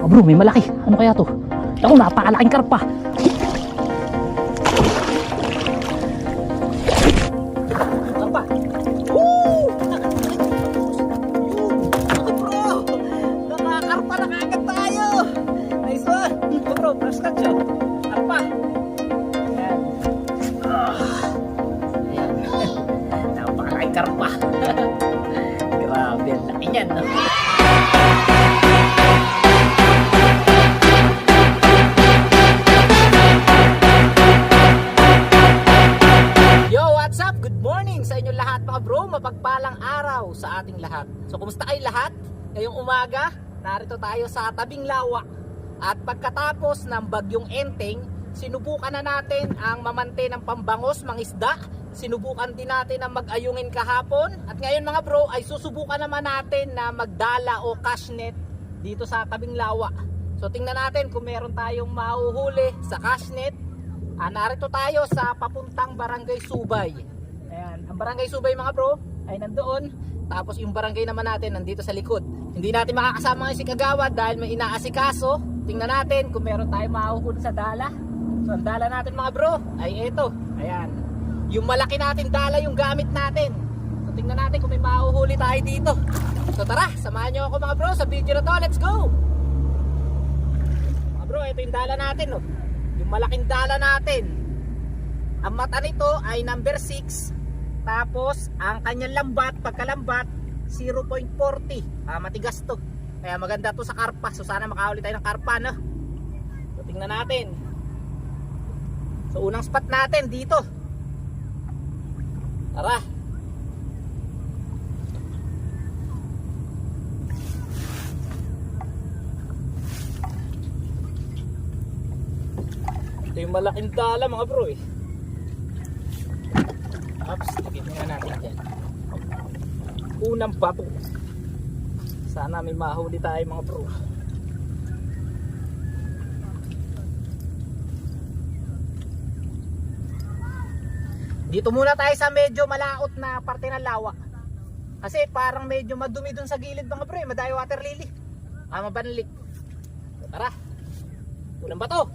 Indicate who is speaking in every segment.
Speaker 1: Mga bro, may malaki. Ano kaya to? Ako, napakalaking karpa.
Speaker 2: Karpa. Woo! Yun. Bro! Nakakarpa na kagad tayo. Nice one. Ito bro, fresh catch yun. Karpa. Ayan. Ayan. Napakalaking karpa. Grabe, ang laki niyan. No? Sa inyo lahat mga bro, mapagpalang araw sa ating lahat. So kumusta kayo lahat? Ngayong umaga, narito tayo sa Tabing Lawa. At pagkatapos ng bagyong Enteng, sinubukan na natin ang mamante ng pambangos, mangisda. Sinubukan din natin ang mag-ayungin kahapon. At ngayon mga bro, ay susubukan naman natin na magdala o cashnet dito sa Tabing Lawa. So tingnan natin kung meron tayong mahuhuli sa cashnet. Narito tayo sa papuntang Barangay Subay. Ayan, ang Barangay Subay mga bro ay nandoon. Tapos yung barangay naman natin nandito sa likod. Hindi natin makakasama si Kagawad dahil may inaasikaso. Tingnan natin kung meron tayong mahuhuli sa dala. So ang dala natin mga bro ay ito. Ayan, yung malaki natin dala yung gamit natin. So tingnan natin kung may mahuhuli tayo dito. So tara, samahan nyo ako mga bro sa video na to. Let's go! Mga bro, ito yung dala natin oh. Yung malaking dala natin. Ang mata nito ay number 6. Tapos ang kanyang lambat, pagkalambat 0.40. Matigas to. Kaya maganda to sa karpa. So sana makahuli tayo ng karpa, no? So tingnan natin. So unang spot natin dito. Tara. Ito yung malaking dala mga bro eh. Oops, tignan natin dyan. Unang bato. Sana may mahuli tayo mga bro. Dito muna tayo sa medyo malaot na parte ng lawa. Kasi parang medyo madumi dun sa gilid mga bro. Madayo water lily. Mabanlik. So, tara. Unang bato.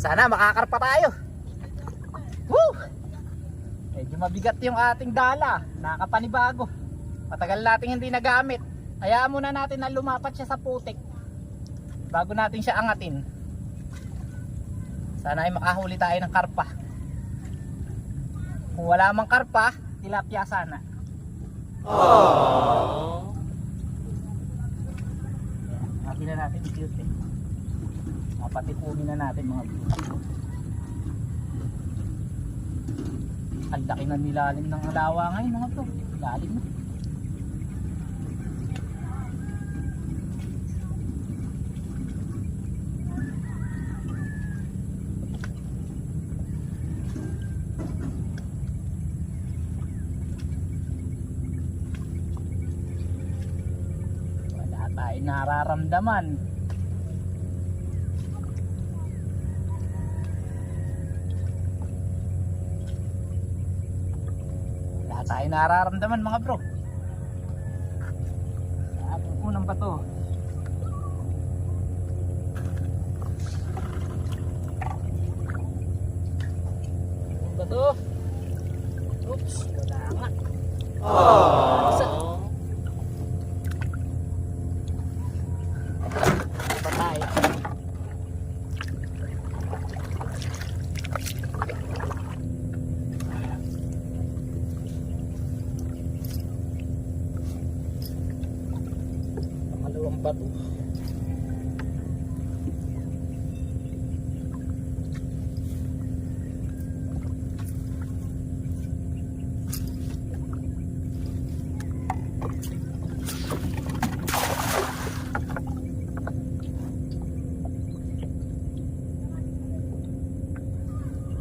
Speaker 2: Sana makakarpa tayo. Woo! Medyo mabigat yung ating dala. Nakapanibago. Matagal nating hindi nagamit. Hayaan muna natin na lumapat siya sa putik bago natin siya angatin. Sana ay makahuli tayo ng karpa. Kung wala mang karpa, tilapia sana. Aww. Happy na natin cute eh. Patikumin na natin mga bro. Ang laki na nilalim ng lawa ngayon mga bro. Lalim na. Wala tayong nararamdaman. Tayo nararamdaman mga bro. Ating unang bato. Bato. Oops, wala nga. Isa. Pa tayo. Bato.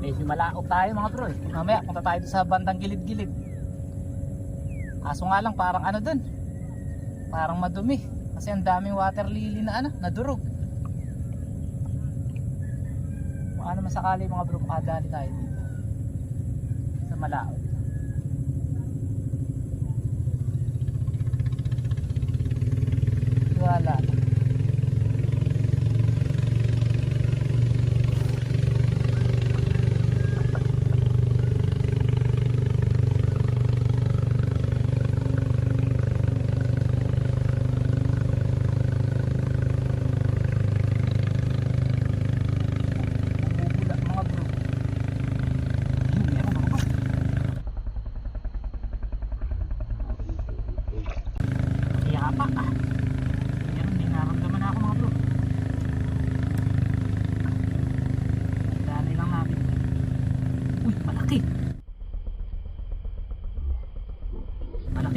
Speaker 2: Medyo malaot tayo mga bro eh. Mamaya punta tayo sa bandang gilid-gilid. Kaso nga lang parang ano dun, parang madumi. Kasi ang daming water lily na ano, nadurog. Baka naman sakali mga bro, makadali tayo dito sa malaot.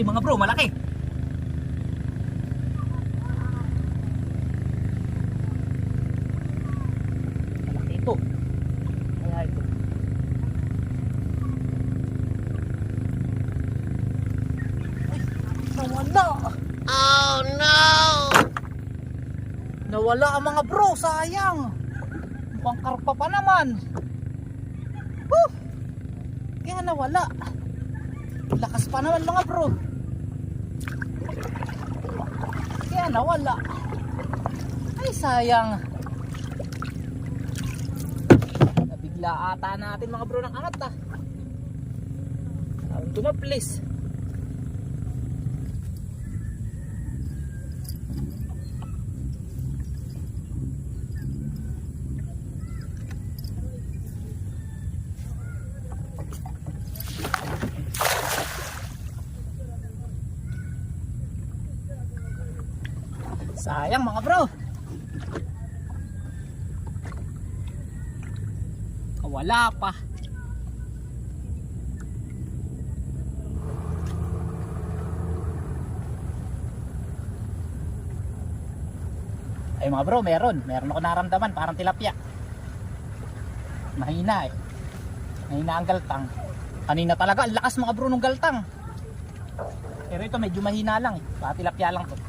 Speaker 2: mga bro, malaki. Malaki ito. Kaya ito. Ay, nawala. Oh no! Nawala ang mga bro, sayang. Mukhang karpa pa naman. Woo! Kaya nawala. Lakas pa naman mga bro. Kaya nawala. Ay sayang. Nabigla ata natin mga bro ng angat ah. Ang dumaplis. Sayang mga bro. Wala pa. Ay mga bro, meron ako naramdaman parang tilapia. Mahina eh. Mahina ang galtang. Kanina talaga ang lakas mga bro ng galtang. Pero ito medyo mahina lang eh. Baka tilapia lang to.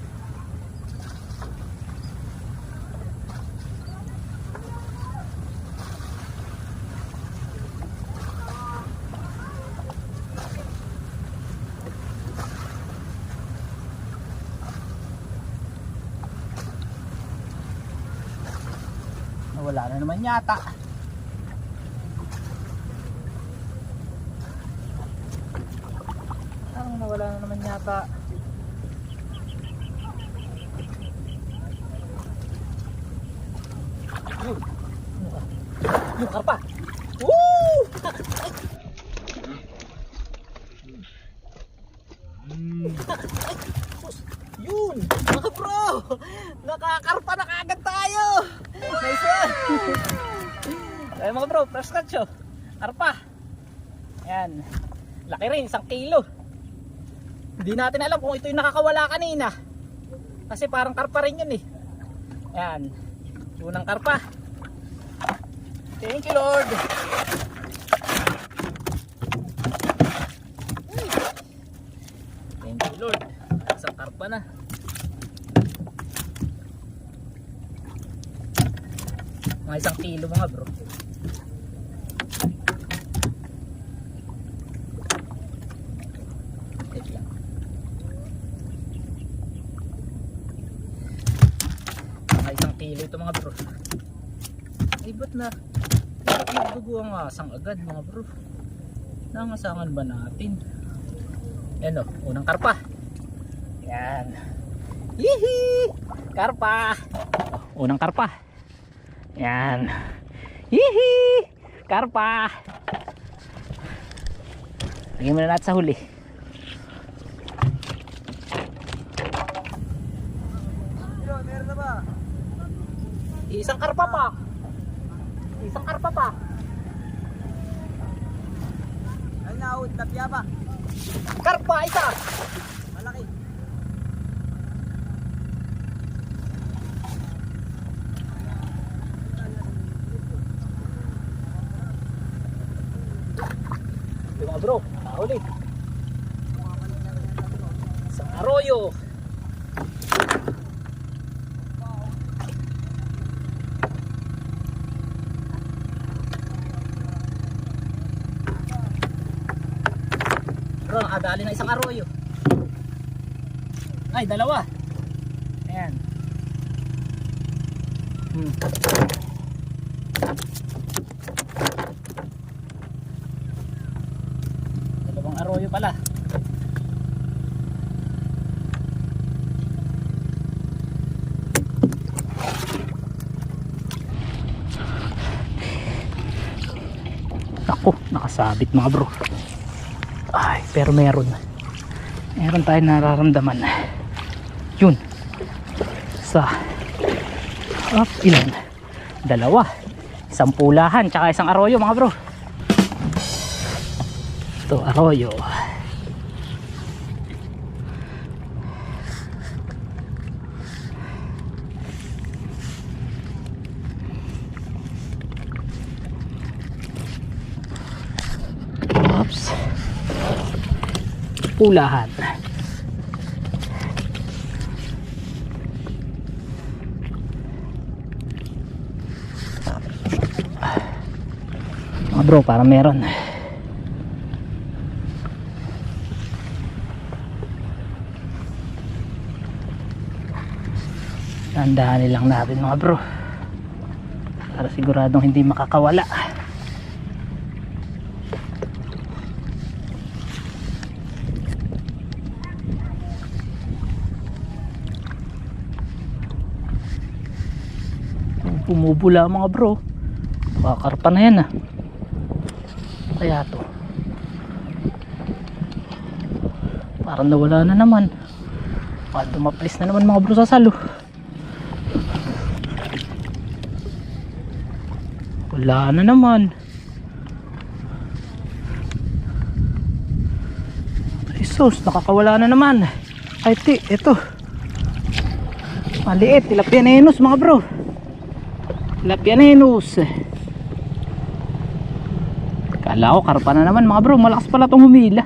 Speaker 2: Wala na naman yata. Parang nawala na naman yata. Yun. Yung karpa. Woo! Yun! Mga bro! Nakakarpa na kaagad tayo! Nice one! Ay mga bro, fresh catch oh. Karpa. Yan. Laki rin, 1 kilo. Hindi natin alam kung ito yung nakakawala kanina. Kasi parang karpa rin yun eh. Yan. Unang karpa. Thank you Lord. Thank you Lord. Isang karpa na. Mga 1 kilo mga bro. Wait lang. Mga 1 kilo ito mga bro. Ay ba't na nagdugo ang asang agad mga bro? Nangasangan ba natin? Yan o, unang karpa. Yan. Hihi! Karpa! Unang karpa. Yan. Hihi! Karpa! Lagyan muna natin sa huli.
Speaker 3: Meron na ba?
Speaker 2: Isang karpa pa. Isang karpa pa.
Speaker 3: Ay naud, tapya ba?
Speaker 2: Karpa isa.
Speaker 3: Malaki.
Speaker 2: Yung mga bro, nahuli. Isang arroyo. Bro, nakadali na isang arroyo. Ay, dalawa. Ayan. Dalawang arroyo pala. Ako, nakasabit mga bro. Ay, pero meron tayong nararamdaman. Yun. Ilan? Dalawa. Isang pulahan, tsaka isang arroyo mga bro. Ito, arroyo.
Speaker 1: pulahan. Mga bro, para meron. Tandahanin lang natin mga bro, para siguradong hindi makakawala. Pumubula mga bro, makakarpa na yan kaya to parang nawala na naman, dumaplis na naman mga bro sa salo. Wala na naman. Jesus, nakakawala na naman. Ay ito maliit, tilapia nenus mga bro, tilapia nenus. Kala ko karpa na naman mga bro, malakas pala tong humila.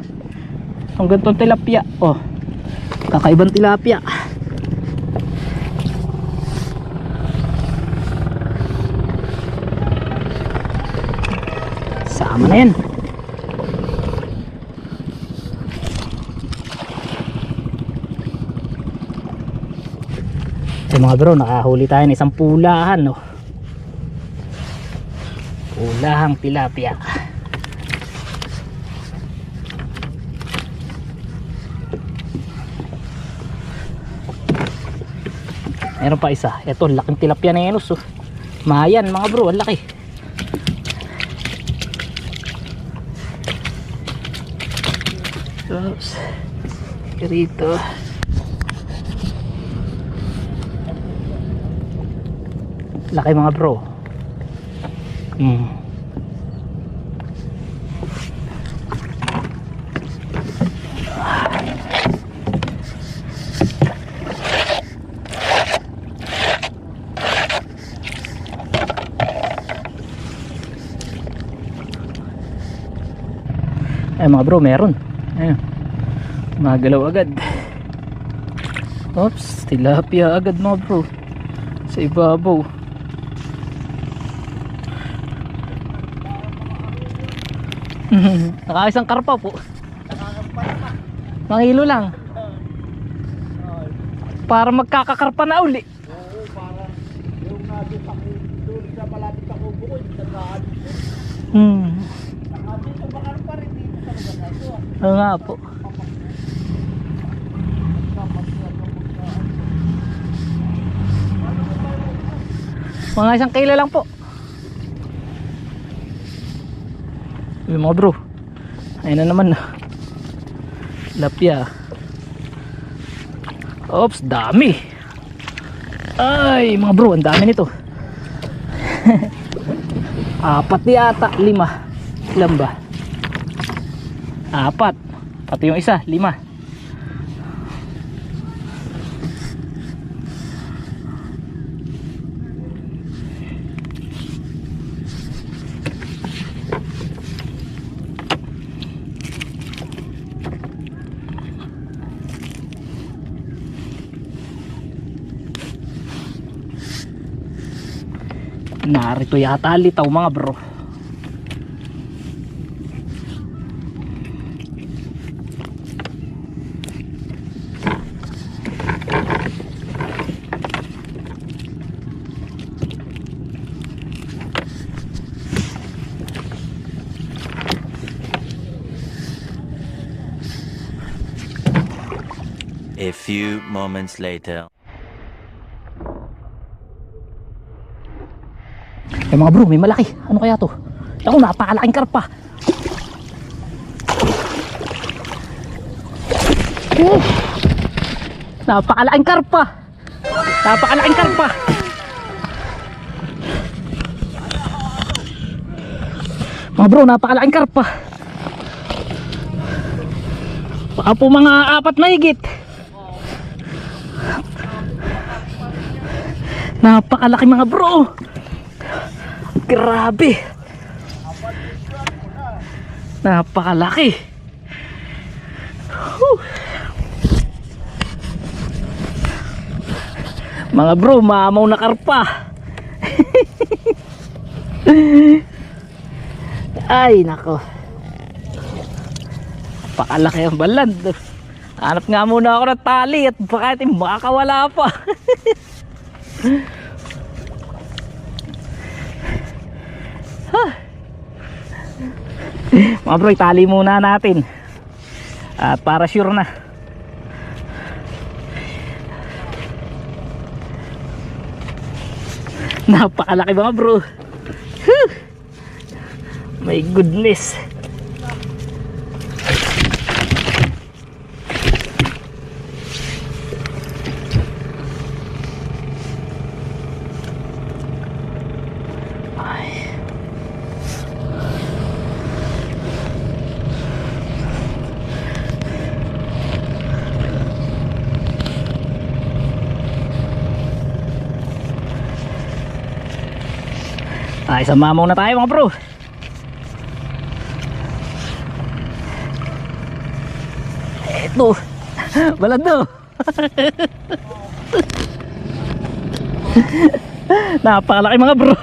Speaker 1: Ang gantong tilapia, oh, kakaibang tilapia. Sama na yan. Mga bro, nakahuli tayo ng isang pulahan, no? Pulahang tilapia. Meron pa isa. Ito, laking tilapia na yan, oh. Mayan mga bro, ang laki. Oops. Rito. Laki mga bro. Ay mga bro, meron. Ayun, magalaw agad. Oops, tilapia agad mga bro, sa ibabaw. Nakaisang karpa po. Mga kilo lang. Para magkakakarpa na uli.
Speaker 3: Oo, para yung nandun sa malapit sa kubo ko, dito bakal pa rin dito sa lugar na ito.
Speaker 1: Oo nga po. Mga 1 kilo lang po. Yung mga bro, ayun na naman. Tilapia. Oops, dami. Ay mga bro, ang dami nito. 4 yata, 5. Ilan ba? 4. Pati yung isa, 5. Narito yata litaw mga bro.
Speaker 4: A few moments later.
Speaker 1: Eh mga bro, may malaki. Ano kaya to? Ako, napakalaking karpa. Napakalaking karpa. Napakalaking karpa. Mga bro, napakalaking karpa. Baka po mga 4 na higit. Napakalaki mga bro. Grabe. Napakalaki. Mga bro, maamaw na karpa. Ay nako, pakalaki ang baland. Hanap nga muna ako ng tali at baka makakawala pa. Mga bro, itali muna natin at para sure na. Napakalaki mga bro. My goodness. Ay, sa mamaw na tayo mga bro. Eto, balado. Napakalaki mga bro.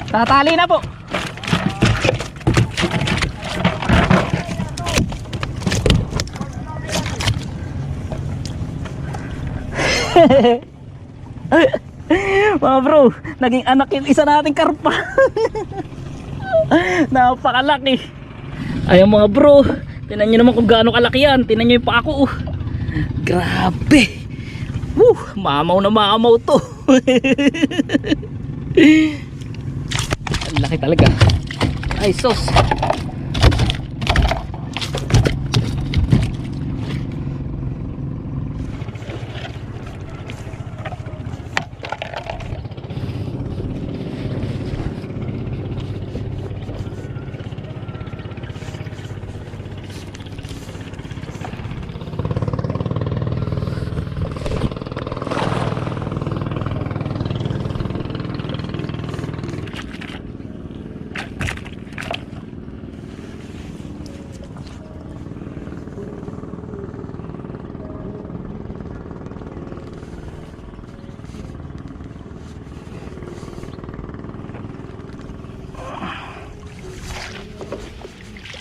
Speaker 1: Tatali na po. Mga bro, naging anak yung isa nating karpa. Napakalaki. Ayun mga bro, tinan nyo naman kung gaano kalaki yan. Tinan nyo yung paa ko. Grabe. Mamaw na mamaw to. Ang laki talaga. Ay sos.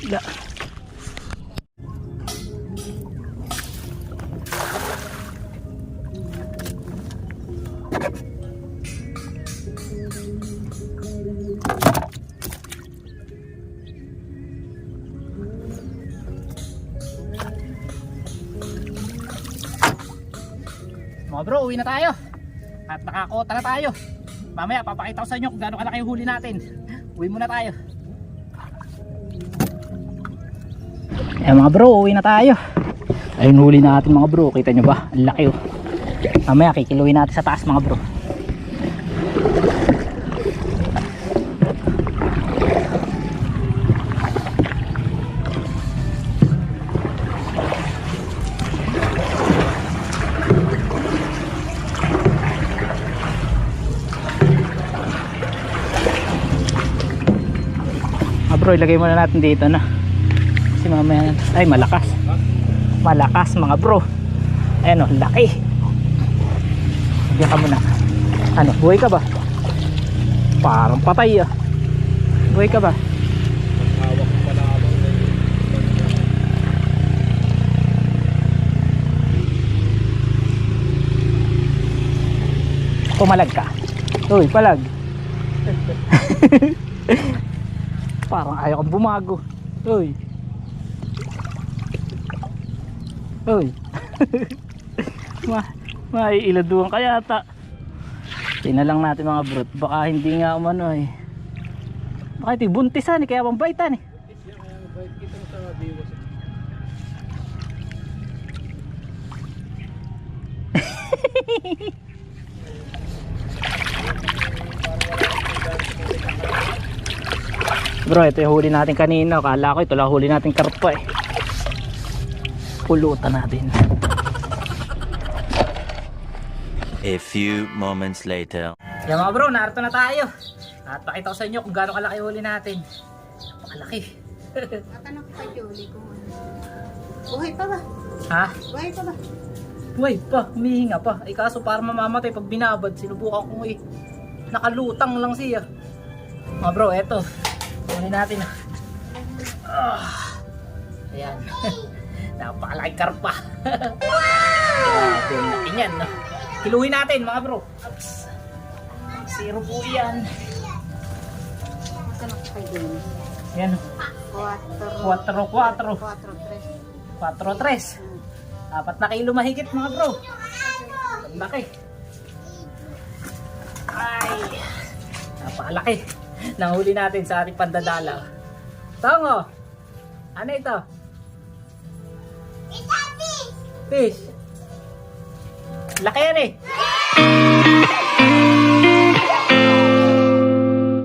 Speaker 1: Da. Mga bro, uwi na tayo. At nakakota na tayo. Mamaya papakita ko sa inyo kung gaano kalaki yung huli natin. Uwi muna tayo. Ayan mga bro, uwi na tayo. Ayun huli natin mga bro. Kita nyo ba? Ang laki oh. Mamaya kikiluin natin sa taas mga bro. Mga bro, ilagay muna natin dito na. Mamaya, ay malakas mga bro. Ayan o, laki. Diyan ka muna. Ano, buhay ka ba? Parang patay ah. Buhay ka ba? Pumalag ka. Uy, palag. Parang ayaw kang bumago. Uy. Uy. Maiiladuan ka yata. Tingnan lang natin mga brot. Baka hindi nga umano eh. Baka ito buntisan eh. Kaya pambaitan eh. Bro, ito yung huli natin kanina. Akala ko ito lang huli natin karpa eh. Pulutan natin.
Speaker 4: A few moments later.
Speaker 1: Yan mga bro, narito na tayo. At pakita ko sa inyo kung gaano kalaki huli natin. Napakalaki.
Speaker 5: Matanong ko kay Jolie kung ano. Buhay pa ba?
Speaker 1: Ha?
Speaker 5: Buhay pa ba?
Speaker 1: Buhay pa, humihinga pa. Ay kaso para mamamatay pag binabad, sinubukan ko nakalutang lang siya. Mga bro, eto. Huli natin. Ayan. Napakalaki karpa. Grabe ang laki niyan, no? Kiluhin natin mga bro. Oops. Zero po yan.
Speaker 5: Matanong ko kay Jolie.
Speaker 1: Yan.
Speaker 5: 4,
Speaker 1: 4-4.
Speaker 5: 3.
Speaker 1: 4-3. 4 na kilo mahigit mga bro. Ang laki. Ay. Napakalaki. Nahuli natin sa ating pandadala. Tango. Ano ito? Fish. Laki yan eh.